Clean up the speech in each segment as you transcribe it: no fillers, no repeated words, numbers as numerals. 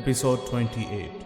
Episode 28.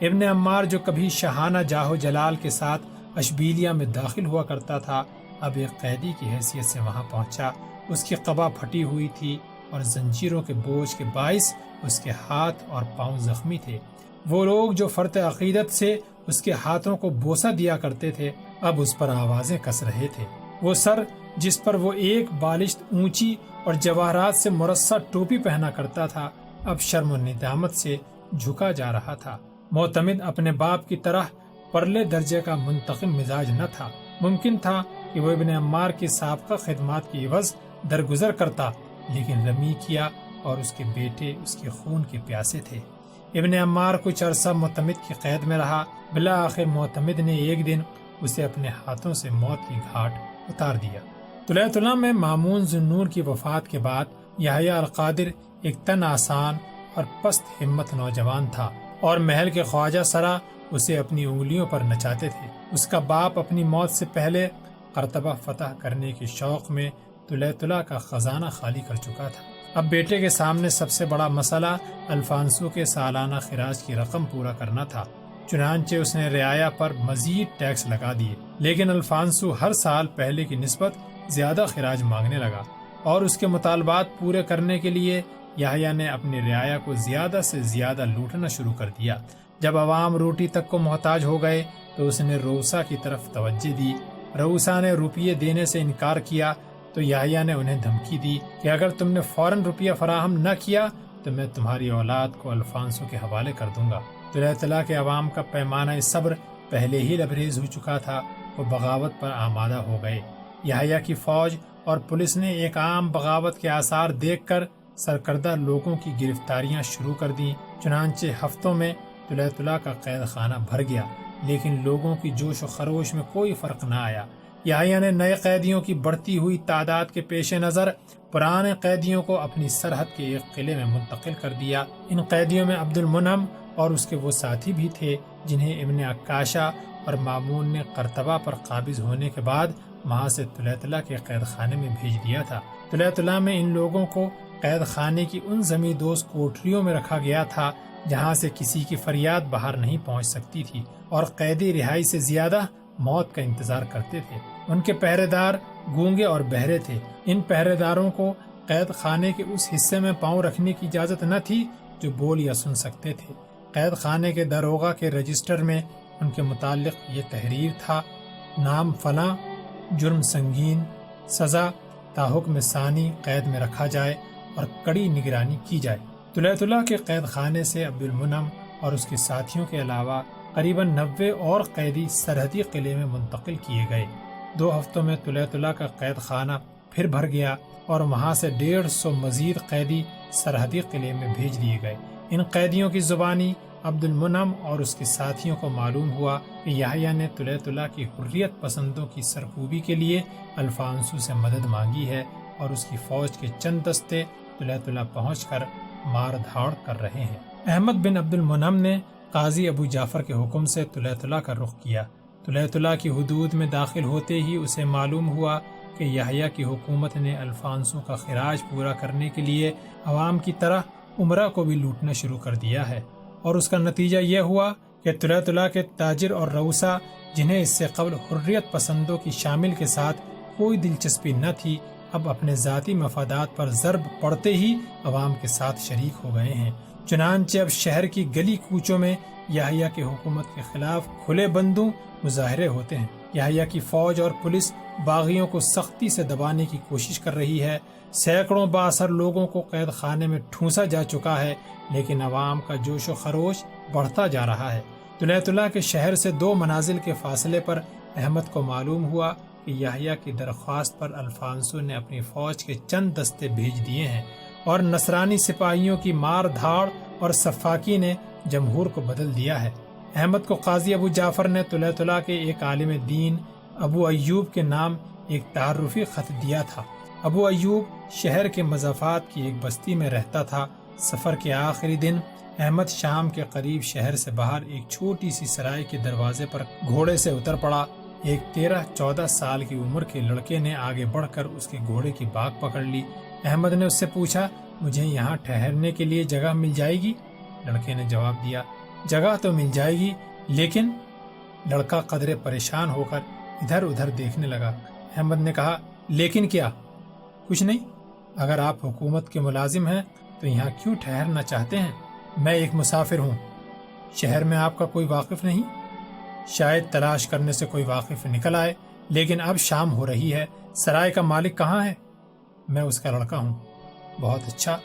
ابن عمار جو کبھی شاہانہ جاہ و جلال کے ساتھ اشبیلیہ میں داخل ہوا کرتا تھا، اب ایک قیدی کی حیثیت سے وہاں پہنچا۔ اس کی قبا پھٹی ہوئی تھی اور زنجیروں کے بوجھ کے باعث اس کے ہاتھ اور پاؤں زخمی تھے۔ وہ لوگ جو فرط عقیدت سے اس کے ہاتھوں کو بوسہ دیا کرتے تھے اب اس پر آوازیں کس رہے تھے۔ وہ سر جس پر وہ ایک بالشت اونچی اور جواہرات سے مرصع ٹوپی پہنا کرتا تھا اب شرم و ندامت سے جھکا جا رہا تھا۔ معتمد اپنے باپ کی طرح پرلے درجے کا منتقم مزاج نہ تھا۔ ممکن تھا کہ وہ ابن عمار کی سابقہ خدمات کی عوض درگزر کرتا، لیکن رمی کیا اور اس کے بیٹے اس کے خون کے پیاسے تھے۔ ابن عمار کچھ عرصہ معتمد کی قید میں رہا۔ بالآخر معتمد نے ایک دن اسے اپنے ہاتھوں سے موت کی گھاٹ اتار دیا۔ طلعہ میں مامون ذوالنور کی وفات کے بعد یحییٰ القادر ایک تن آسان اور پست ہمت نوجوان تھا اور محل کے خواجہ سرا اسے اپنی انگلیوں پر نچاتے تھے۔ اس کا باپ اپنی موت سے پہلے قرطبہ فتح کرنے کے شوق میں طلعہ کا خزانہ خالی کر چکا تھا۔ اب بیٹے کے سامنے سب سے بڑا مسئلہ الفانسو کے سالانہ خراج کی رقم پورا کرنا تھا۔ چنانچہ اس نے رعایا پر مزید ٹیکس لگا دیے، لیکن الفانسو ہر سال پہلے کی نسبت زیادہ خراج مانگنے لگا اور اس کے مطالبات پورے کرنے کے لیے یحییٰ نے اپنی رعایا کو زیادہ سے زیادہ لوٹنا شروع کر دیا۔ جب عوام روٹی تک کو محتاج ہو گئے تو اس نے روسا کی طرف توجہ دی۔ روسا نے روپیے دینے سے انکار کیا تو یحییٰ نے انہیں دھمکی دی کہ اگر تم نے فوراً روپیہ فراہم نہ کیا تو میں تمہاری اولاد کو الفانسو کے حوالے کر دوں گا۔ طلعہ کے عوام کا پیمانہ صبر پہلے ہی لبریز ہو چکا تھا، وہ بغاوت پر آمادہ ہو گئے۔ یحییٰ کی فوج اور پولیس نے ایک عام بغاوت کے آثار دیکھ کر سرکردہ لوگوں کی گرفتاریاں شروع کر دیں۔ چنانچہ ہفتوں میں طلعہ کا قید خانہ بھر گیا، لیکن لوگوں کی جوش و خروش میں کوئی فرق نہ آیا۔ یحییٰ نے نئے قیدیوں کی بڑھتی ہوئی تعداد کے پیش نظر پرانے قیدیوں کو اپنی سرحد کے ایک قلعے میں منتقل کر دیا۔ ان قیدیوں میں عبد المنعم اور اس کے وہ ساتھی بھی تھے جنہیں ابن عکاشہ اور مامون نے قرطبہ پر قابض ہونے کے بعد وہاں سے طلعہ کے قید خانے میں بھیج دیا تھا۔ طلعہ میں ان لوگوں کو قید خانے کی ان زمیندوز کوٹریوں میں رکھا گیا تھا جہاں سے کسی کی فریاد باہر نہیں پہنچ سکتی تھی اور قیدی رہائی سے زیادہ موت کا انتظار کرتے تھے۔ ان کے پہرے دار گونگے اور بہرے تھے۔ ان پہرے داروں کو قید خانے کے اس حصے میں پاؤں رکھنے کی اجازت نہ تھی جو بول یا سن سکتے تھے۔ قید خانے کے داروغہ کے رجسٹر میں ان کے متعلق یہ تحریر تھا: نام فلاں، جرم سنگین، سزا تا حکم ثانی قید میں رکھا جائے اور کڑی نگرانی کی جائے۔ طلعہ کے قید خانے سے عبد المنعم اور اس کے ساتھیوں کے علاوہ قریباً 90 اور قیدی سرحدی قلعے میں منتقل کیے گئے۔ 2 ہفتوں میں طلعہ کا قید خانہ پھر بھر گیا اور وہاں سے 150 مزید قیدی سرحدی قلعے میں بھیج دیے گئے۔ ان قیدیوں کی زبانی عبد المنعم اور اس کے ساتھیوں کو معلوم ہوا کہ یحییٰ نے طلعہ کی حریت پسندوں کی سرکوبی کے لیے الفانسو سے مدد مانگی ہے اور اس کی فوج کے چند دستے طلعہ پہنچ کر مار دھاڑ کر رہے ہیں۔ احمد بن عبد المنعم نے قاضی ابو جعفر کے حکم سے طلعہ کا رخ کیا۔ طلعہ کی حدود میں داخل ہوتے ہی اسے معلوم ہوا کہ یحییٰ کی حکومت نے الفانسو کا خراج پورا کرنے کے لیے عوام کی طرح عمرہ کو بھی لوٹنا شروع کر دیا ہے، اور اس کا نتیجہ یہ ہوا کہ طلعہ کے تاجر اور روسا جنہیں اس سے قبل حریت پسندوں کی شامل کے ساتھ کوئی دلچسپی نہ تھی، اب اپنے ذاتی مفادات پر ضرب پڑتے ہی عوام کے ساتھ شریک ہو گئے ہیں۔ چنانچہ اب شہر کی گلی کوچوں میں یحییٰ کی حکومت کے خلاف کھلے بندوں مظاہرے ہوتے ہیں۔ یحییٰ کی فوج اور پولیس باغیوں کو سختی سے دبانے کی کوشش کر رہی ہے۔ سینکڑوں بااثر لوگوں کو قید خانے میں ٹھونسا جا چکا ہے، لیکن عوام کا جوش و خروش بڑھتا جا رہا ہے۔ طلعہ کے شہر سے 2 منازل کے فاصلے پر احمد کو معلوم ہوا کہ یحییٰ کی درخواست پر الفانسو نے اپنی فوج کے چند دستے بھیج دیے ہیں اور نصرانی سپاہیوں کی مار دھاڑ اور صفاقی نے جمہور کو بدل دیا ہے۔ احمد کو قاضی ابو جعفر نے طلعہ کے ایک عالم دین ابو ایوب کے نام ایک تعارفی خط دیا تھا۔ ابو ایوب شہر کے مضافات کی ایک بستی میں رہتا تھا۔ سفر کے آخری دن احمد شام کے قریب شہر سے باہر ایک چھوٹی سی سرائے کے دروازے پر گھوڑے سے اتر پڑا۔ ایک 13-14 سال کی عمر کے لڑکے نے آگے بڑھ کر اس کے گھوڑے کی باگ پکڑ لی۔ احمد نے اس سے پوچھا مجھے یہاں ٹھہرنے کے لیے جگہ مل جائے گی؟ لڑکے نے جواب دیا، جگہ تو مل جائے گی، لیکن… لڑکا قدرے پریشان ہو کر ادھر ادھر دیکھنے لگا۔ احمد نے کہا، لیکن کیا؟ کچھ نہیں، اگر آپ حکومت کے ملازم ہیں تو یہاں کیوں ٹھہرنا چاہتے ہیں؟ میں ایک مسافر ہوں، شہر میں آپ کا کوئی واقف نہیں؟ شاید تلاش کرنے سے کوئی واقف نکل آئے، لیکن اب شام ہو رہی ہے، سرائے کا مالک کہاں ہے؟ میں اس کا لڑکا ہوں۔ بہت اچھا،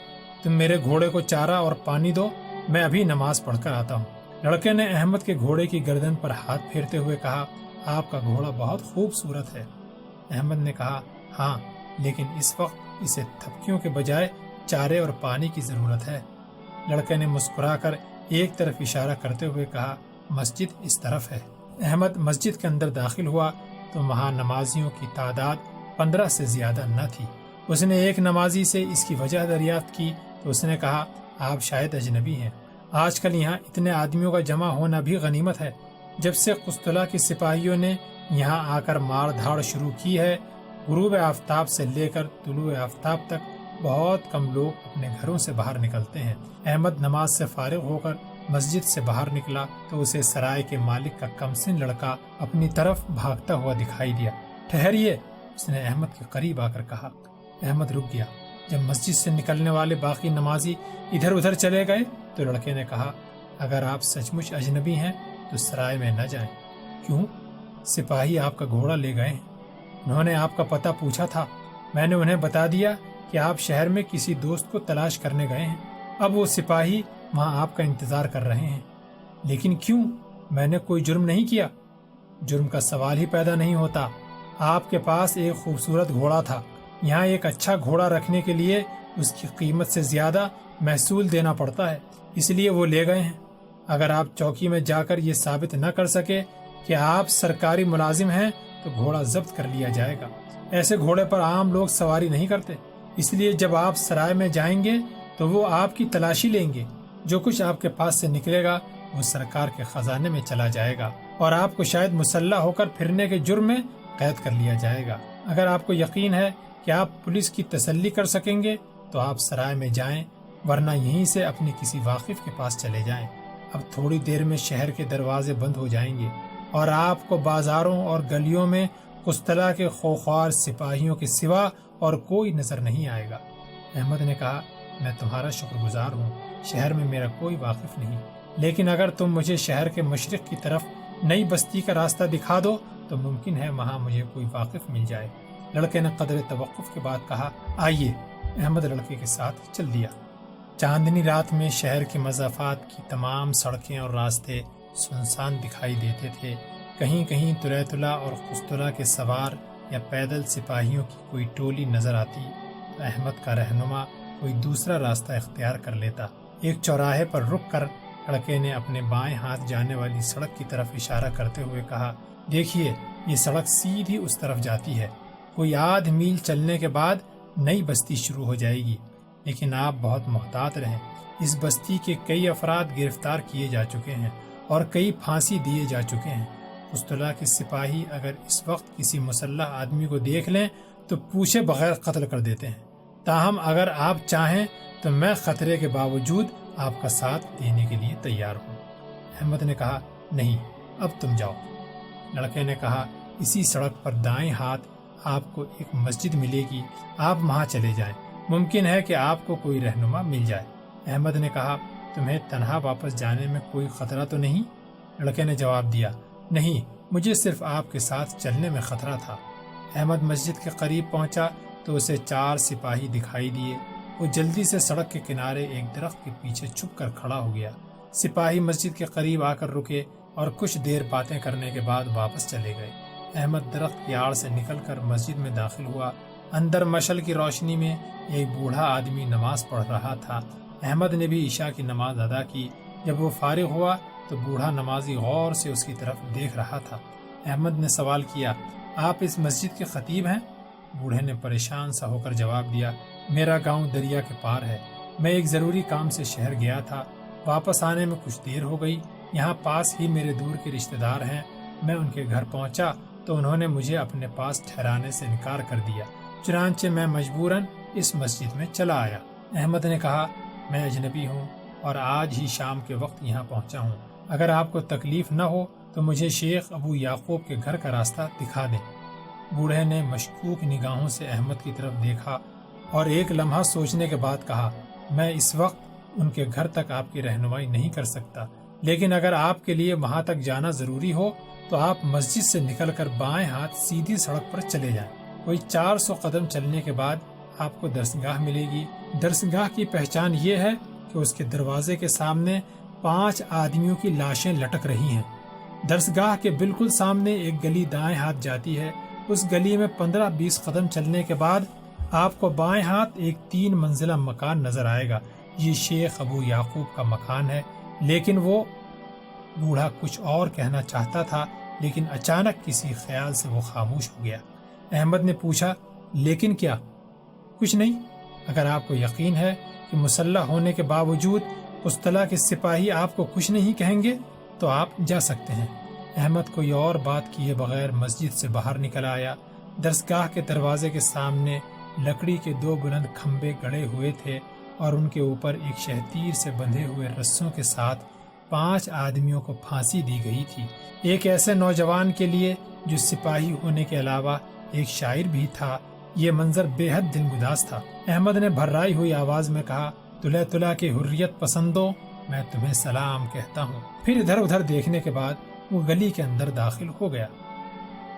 تم میرے گھوڑے کو چارہ اور پانی دو، میں ابھی نماز پڑھ کر آتا ہوں۔ لڑکے نے احمد کے گھوڑے کی گردن پر ہاتھ پھیرتے ہوئے کہا، آپ کا گھوڑا بہت خوبصورت ہے۔ احمد نے کہا، ہاں، لیکن اس وقت اسے تھپکیوں کے بجائے چارے اور پانی کی ضرورت ہے۔ لڑکے نے مسکرا کر ایک طرف اشارہ کرتے ہوئے کہا، مسجد اس طرف ہے۔ احمد مسجد کے اندر داخل ہوا تو وہاں نمازیوں کی تعداد 15 سے زیادہ نہ تھی۔ اس نے ایک نمازی سے اس کی وجہ دریافت کی تو اس نے کہا، آپ شاید اجنبی ہیں، آج کل یہاں اتنے آدمیوں کا جمع ہونا بھی غنیمت ہے۔ جب سے قسطلہ کے سپاہیوں نے یہاں آ کر مار دھاڑ شروع کی ہے، غروب آفتاب سے لے کر طلوع آفتاب تک بہت کم لوگ اپنے گھروں سے باہر نکلتے ہیں۔ احمد نماز سے فارغ ہو کر مسجد سے باہر نکلا تو اسے سرائے کے مالک کا کمسن لڑکا اپنی طرف بھاگتا ہوا دکھائی دیا۔ ٹھہریے، اس نے احمد کے قریب آ کر کہا۔ احمد رک گیا۔ جب مسجد سے نکلنے والے باقی نمازی ادھر ادھر چلے گئے تو لڑکے نے کہا، اگر آپ سچ مچ اجنبی ہیں تو سرائے میں نہ جائیں۔ کیوں؟ سپاہی آپ کا گھوڑا لے گئے ہیں، انہوں نے آپ کا پتہ پوچھا تھا، میں نے انہیں بتا دیا کہ آپ شہر میں کسی دوست کو تلاش کرنے گئے ہیں، اب وہ سپاہی وہاں آپ کا انتظار کر رہے ہیں۔ لیکن کیوں؟ میں نے کوئی جرم نہیں کیا۔ جرم کا سوال ہی پیدا نہیں ہوتا، آپ کے پاس ایک خوبصورت گھوڑا تھا، یہاں ایک اچھا گھوڑا رکھنے کے لیے اس کی قیمت سے زیادہ محصول دینا پڑتا ہے، اس لیے وہ لے گئے ہیں۔ اگر آپ چوکی میں جا کر یہ ثابت نہ کر سکے کہ آپ سرکاری ملازم ہیں تو گھوڑا ضبط کر لیا جائے گا۔ ایسے گھوڑے پر عام لوگ سواری نہیں کرتے، اس لیے جب آپ سرائے میں جائیں گے تو وہ آپ کی تلاشی لیں گے، جو کچھ آپ کے پاس سے نکلے گا وہ سرکار کے خزانے میں چلا جائے گا اور آپ کو شاید مسلح ہو کر پھرنے کے جرم میں قید کر لیا جائے گا۔ اگر آپ کو یقین ہے کہ آپ پولیس کی تسلی کر سکیں گے تو آپ سرائے میں جائیں، ورنہ یہیں سے اپنے کسی واقف کے پاس چلے جائیں۔ اب تھوڑی دیر میں شہر کے دروازے بند ہو جائیں گے اور آپ کو بازاروں اور گلیوں میں قسطلہ کے خوخوار سپاہیوں کے سوا اور کوئی نظر نہیں آئے گا۔ احمد نے کہا، میں تمہارا شکر گزار ہوں، شہر میں میرا کوئی واقف نہیں، لیکن اگر تم مجھے شہر کے مشرق کی طرف نئی بستی کا راستہ دکھا دو تو ممکن ہے وہاں مجھے کوئی واقف مل جائے۔ لڑکے نے قدر توقف کے بعد کہا، آئیے۔ احمد لڑکے کے ساتھ چل دیا۔ چاندنی رات میں شہر کے مضافات کی تمام سڑکیں اور راستے سنسان دکھائی دیتے تھے۔ کہیں کہیں طلیطلہ اور قسطلہ کے سوار یا پیدل سپاہیوں کی کوئی ٹولی نظر آتی تو احمد کا رہنما کوئی دوسرا راستہ اختیار کر لیتا۔ ایک چوراہے پر رک کر لڑکے نے اپنے بائیں ہاتھ جانے والی سڑک کی طرف اشارہ کرتے ہوئے کہا، دیکھیے، یہ سڑک سیدھی اس طرف جاتی ہے، کوئی آدھ میل چلنے کے بعد نئی بستی شروع ہو جائے گی، لیکن آپ بہت محتاط رہیں، اس بستی کے کئی افراد گرفتار کیے جا چکے ہیں اور کئی پھانسی دیے جا چکے ہیں۔ قسطلہ کے سپاہی اگر اس وقت کسی مسلح آدمی کو دیکھ لیں تو پوچھے بغیر قتل کر دیتے ہیں، تاہم اگر آپ چاہیں تو میں خطرے کے باوجود آپ کا ساتھ دینے کے لیے تیار ہوں۔ احمد نے کہا، نہیں، اب تم جاؤ۔ لڑکے نے کہا، اسی سڑک پر دائیں ہاتھ آپ کو ایک مسجد ملے گی، آپ وہاں چلے جائیں، ممکن ہے کہ آپ کو کوئی رہنما مل جائے۔ احمد نے کہا، تمہیں تنہا واپس جانے میں کوئی خطرہ تو نہیں؟ لڑکے نے جواب دیا، نہیں، مجھے صرف آپ کے ساتھ چلنے میں خطرہ تھا۔ احمد مسجد کے قریب پہنچا تو اسے 4 سپاہی دکھائی دیے۔ وہ جلدی سے سڑک کے کنارے ایک درخت کے پیچھے چھپ کر کھڑا ہو گیا۔ سپاہی مسجد کے قریب آ کر رکے اور کچھ دیر باتیں کرنے کے بعد واپس چلے گئے۔ احمد درخت کی آڑ سے نکل کر مسجد میں داخل ہوا۔ اندر مشعل کی روشنی میں ایک بوڑھا آدمی نماز پڑھ رہا تھا۔ احمد نے بھی عشاء کی نماز ادا کی۔ جب وہ فارغ ہوا تو بوڑھا نمازی غور سے اس کی طرف دیکھ رہا تھا۔ احمد نے سوال کیا، آپ اس مسجد کے خطیب ہیں؟ بوڑھے نے پریشان سا ہو کر جواب دیا، میرا گاؤں دریا کے پار ہے، میں ایک ضروری کام سے شہر گیا تھا، واپس آنے میں کچھ دیر ہو گئی، یہاں پاس ہی میرے دور کے رشتہ دار ہیں، میں ان کے گھر پہنچا تو انہوں نے مجھے اپنے پاس ٹھہرانے سے انکار کر دیا، چنانچہ میں مجبوراً اس مسجد میں چلا آیا۔ احمد نے کہا میں اجنبی ہوں اور آج ہی شام کے وقت یہاں پہنچا ہوں، اگر آپ کو تکلیف نہ ہو تو مجھے شیخ ابو یعقوب کے گھر کا راستہ دکھا دیں۔ بوڑھے نے مشکوک نگاہوں سے احمد کی طرف دیکھا اور ایک لمحہ سوچنے کے بعد کہا میں اس وقت ان کے گھر تک آپ کی رہنمائی نہیں کر سکتا، لیکن اگر آپ کے لیے وہاں تک جانا ضروری ہو تو آپ مسجد سے نکل کر بائیں ہاتھ سیدھی سڑک پر چلے جائیں، کوئی 400 قدم چلنے کے بعد آپ کو درسگاہ ملے گی۔ درسگاہ کی پہچان یہ ہے کہ اس کے دروازے کے سامنے 5 آدمیوں کی لاشیں لٹک رہی ہیں۔ درسگاہ کے بالکل سامنے ایک گلی دائیں ہاتھ جاتی ہے، اس گلی میں 15-20 قدم چلنے کے بعد آپ کو بائیں ہاتھ ایک 3 منزلہ مکان نظر آئے گا، یہ شیخ ابو یعقوب کا مکان ہے۔ لیکن وہ بوڑھا کچھ اور کہنا چاہتا تھا، لیکن اچانک کسی خیال سے وہ خاموش ہو گیا۔ احمد نے پوچھا لیکن کیا؟ کچھ نہیں، اگر آپ کو یقین ہے کہ مسلح ہونے کے باوجود قسطلہ کے سپاہی آپ کو کچھ نہیں کہیں گے تو آپ جا سکتے ہیں۔ احمد کوئی اور بات کیے بغیر مسجد سے باہر نکل آیا۔ درسگاہ کے دروازے کے سامنے لکڑی کے 2 بلند کھمبے گڑے ہوئے تھے اور ان کے اوپر ایک شہتیر سے بندھے ہوئے رسوں کے ساتھ 5 آدمیوں کو پھانسی دی گئی تھی۔ ایک ایسے نوجوان کے لیے جو سپاہی ہونے کے علاوہ ایک شاعر بھی تھا، یہ منظر بے حد دلگداز تھا۔ احمد نے بھرائی ہوئی آواز میں کہا تلہ تلہ کے حریت پسندوں، میں تمہیں سلام کہتا ہوں۔ پھر ادھر ادھر دیکھنے کے بعد وہ گلی کے اندر داخل ہو گیا۔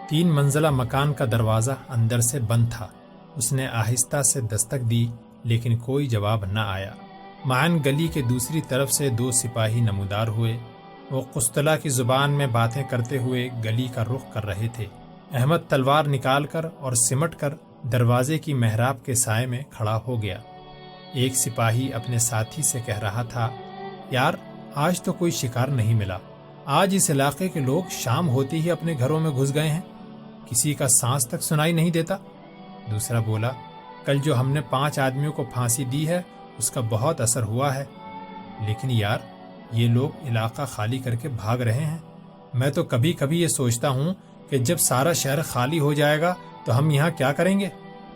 3 منزلہ مکان کا دروازہ اندر سے بند تھا۔ اس نے آہستہ سے دستک دی لیکن کوئی جواب نہ آیا۔ معاً گلی کے دوسری طرف سے 2 سپاہی نمودار ہوئے، وہ قسطلہ کی زبان میں باتیں کرتے ہوئے گلی کا رخ کر رہے تھے۔ احمد تلوار نکال کر اور سمٹ کر دروازے کی محراب کے سائے میں کھڑا ہو گیا۔ ایک سپاہی اپنے ساتھی سے کہہ رہا تھا یار آج تو کوئی شکار نہیں ملا، آج اس علاقے کے لوگ شام ہوتی ہی اپنے گھروں میں گھس گئے ہیں، کسی کا سانس تک سنائی نہیں دیتا۔ دوسرا بولا کل جو ہم نے 5 آدمیوں کو پھانسی دی ہے اس کا بہت اثر ہوا ہے، لیکن یار یہ لوگ علاقہ خالی کر کے بھاگ رہے ہیں۔ میں تو کبھی کبھی یہ سوچتا ہوں کہ جب سارا شہر خالی ہو جائے گا تو ہم یہاں کیا کریں گے؟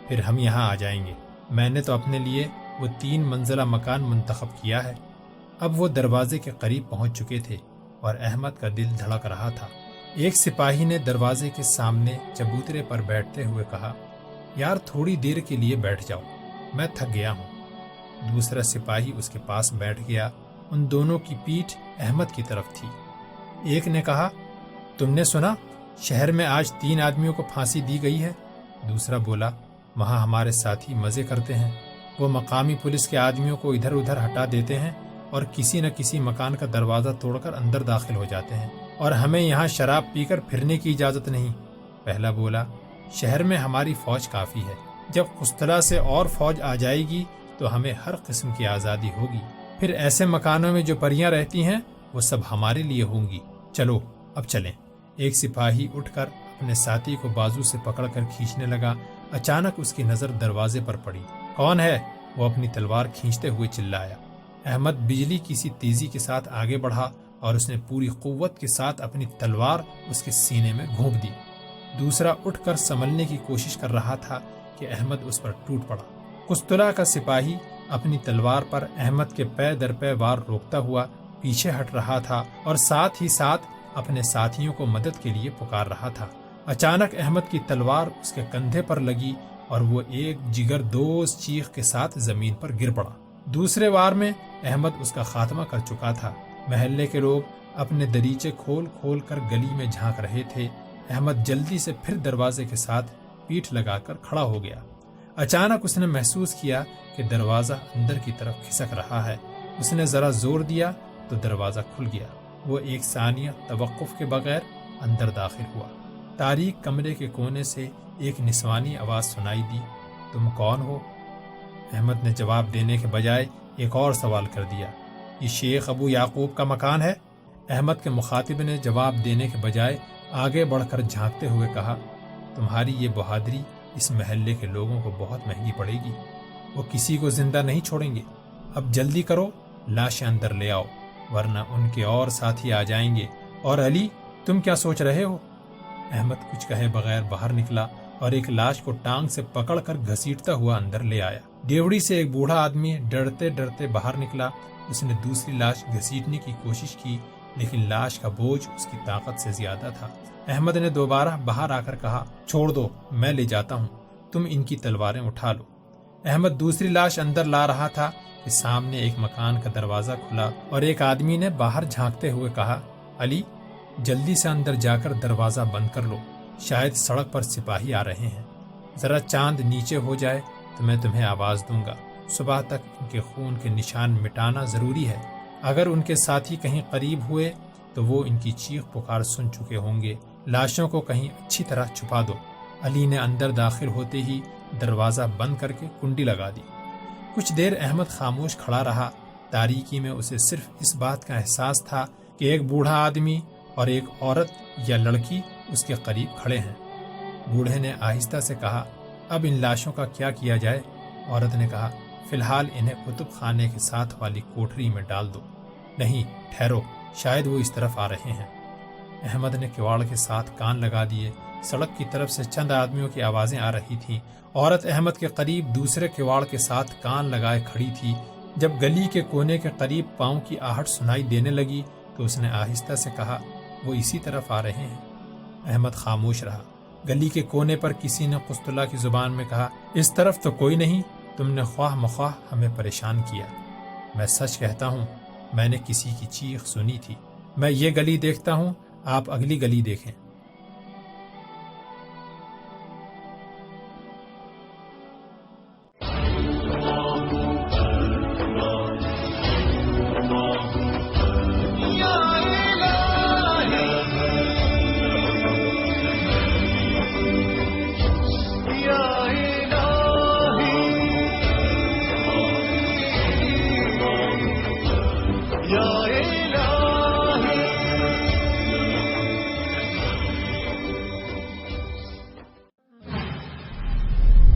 پھر ہم یہاں آ جائیں گے۔ میں نے تو اپنے لیے وہ 3 منزلہ مکان منتخب کیا ہے۔ اب وہ دروازے کے قریب پہنچ چکے تھے اور احمد کا دل دھڑک رہا تھا۔ ایک سپاہی نے دروازے کے سامنے چبوترے پر بیٹھتے ہوئے کہا یار تھوڑی دیر کے لیے بیٹھ جاؤ، میں تھک گیا ہوں۔ دوسرا سپاہی اس کے پاس بیٹھ گیا۔ ان دونوں کی پیٹھ احمد کی طرف تھی۔ ایک نے کہا تم نے سنا شہر میں آج 3 آدمیوں کو پھانسی دی گئی ہے؟ دوسرا بولا وہاں ہمارے ساتھی مزے کرتے ہیں، وہ مقامی پولیس کے آدمیوں کو ادھر ادھر ہٹا دیتے ہیں اور کسی نہ کسی مکان کا دروازہ توڑ کر اندر داخل ہو جاتے ہیں، اور ہمیں یہاں شراب پی کر پھرنے کی اجازت نہیں۔ پہلا بولا شہر میں ہماری فوج کافی ہے، جب قسطلہ سے اور فوج آ جائے گی تو ہمیں ہر قسم کی آزادی ہوگی، پھر ایسے مکانوں میں جو پریاں رہتی ہیں وہ سب ہمارے لیے ہوں گی، چلو اب چلیں۔ ایک سپاہی اٹھ کر اپنے ساتھی کو بازو سے پکڑ کر کھینچنے لگا۔ اچانک اس کی نظر دروازے پر پڑی۔ کون ہے؟ وہ اپنی تلوار کھینچتے ہوئے چلایا۔ احمد بجلی کی سی تیزی کے ساتھ آگے بڑھا اور اس نے پوری قوت کے ساتھ اپنی تلوار اس کے سینے میں گھونپ دی۔ دوسرا اٹھ کر سنبھلنے کی کوشش کر رہا تھا کہ احمد اس پر ٹوٹ پڑا۔ قسطلہ کا سپاہی اپنی تلوار پر احمد کے پے در پے وار روکتا ہوا پیچھے ہٹ رہا تھا اور ساتھ ہی ساتھ اپنے ساتھیوں کو مدد کے لیے پکار رہا تھا۔ اچانک احمد کی تلوار اس کے کندھے پر لگی اور وہ ایک جگر دوز چیخ کے ساتھ زمین پر گر پڑا۔ دوسرے وار میں احمد اس کا خاتمہ کر چکا تھا۔ محلے کے لوگ اپنے دریچے کھول کھول کر گلی میں جھانک رہے تھے۔ احمد جلدی سے پھر دروازے کے ساتھ پیٹھ لگا کر کھڑا ہو گیا۔ اچانک اس نے محسوس کیا کہ دروازہ اندر کی طرف کھسک رہا ہے۔ اس نے ذرا زور دیا تو دروازہ کھل گیا۔ وہ ایک ثانیہ توقف کے بغیر اندر داخل ہوا۔ تاریک کمرے کے کونے سے ایک نسوانی آواز سنائی دی، تم کون ہو؟ احمد نے جواب دینے کے بجائے ایک اور سوال کر دیا، یہ شیخ ابو یعقوب کا مکان ہے؟ احمد کے مخاطب نے جواب دینے کے بجائے آگے بڑھ کر جھانکتے ہوئے کہا، تمہاری یہ بہادری اس محلے کے لوگوں کو بہت مہنگی پڑے گی، وہ کسی کو زندہ نہیں چھوڑیں گے۔ اب جلدی کرو، لاشیں اندر لے آؤ ورنہ ان کے اور ساتھی آ جائیں گے۔ اور علی تم کیا سوچ رہے ہو؟ احمد کچھ کہے بغیر باہر نکلا اور ایک لاش کو ٹانگ سے پکڑ کر گھسیٹتا ہوا اندر لے آیا۔ ڈیوڑی سے ایک بوڑھا آدمی ڈرتے ڈرتے باہر نکلا. اس نے دوسری لاش گھسیٹنے کی کوشش کی لیکن لاش کا بوجھ اس کی طاقت سے زیادہ تھا. احمد نے دوبارہ باہر آ کر کہا, چھوڑ دو, میں لے جاتا ہوں, تم ان کی تلواریں اٹھا لو. احمد دوسری لاش اندر لا رہا تھا کہ سامنے ایک مکان کا دروازہ کھلا اور ایک آدمی نے باہر جھانکتے ہوئے کہا, علی, جلدی سے اندر جا کر دروازہ بند کر لو, شاید سڑک پر سپاہی آ رہے ہیں. ذرا چاند نیچے ہو جائے تو میں تمہیں آواز دوں گا. صبح تک ان کے خون کے نشان مٹانا ضروری ہے. اگر ان کے ساتھی کہیں قریب ہوئے تو وہ ان کی چیخ پکار سن چکے ہوں گے. لاشوں کو کہیں اچھی طرح چھپا دو. علی نے اندر داخل ہوتے ہی دروازہ بند کر کے کنڈی لگا دی. کچھ دیر احمد خاموش کھڑا رہا. تاریکی میں اسے صرف اس بات کا احساس تھا کہ ایک بوڑھا آدمی اور ایک عورت یا لڑکی اس کے قریب کھڑے ہیں. بوڑھے نے آہستہ سے کہا, اب ان لاشوں کا کیا کیا جائے؟ عورت نے کہا, فی الحال انہیں کتب خانے کے ساتھ والی کوٹری میں ڈال دو. نہیں, ٹھہرو, شاید وہ اس طرف آ رہے ہیں. احمد نے کواڑ کے ساتھ کان لگا دیے. سڑک کی طرف سے چند آدمیوں کی آوازیں آ رہی تھیں. عورت احمد کے قریب دوسرے کواڑ کے ساتھ کان لگائے کھڑی تھی. جب گلی کے کونے کے قریب پاؤں کی آہٹ سنائی دینے لگی تو اس نے آہستہ سے کہا, وہ اسی طرف آ رہے ہیں. احمد خاموش رہا. گلی کے کونے پر کسی نے قسطلہ کی زبان میں کہا, اس طرف تو کوئی نہیں, تم نے خواہ مخواہ ہمیں پریشان کیا. میں سچ کہتا ہوں, میں نے کسی کی چیخ سنی تھی. میں یہ گلی دیکھتا ہوں, آپ اگلی گلی دیکھیں.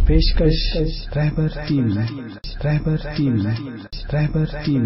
پیشکش رہبر ٹیم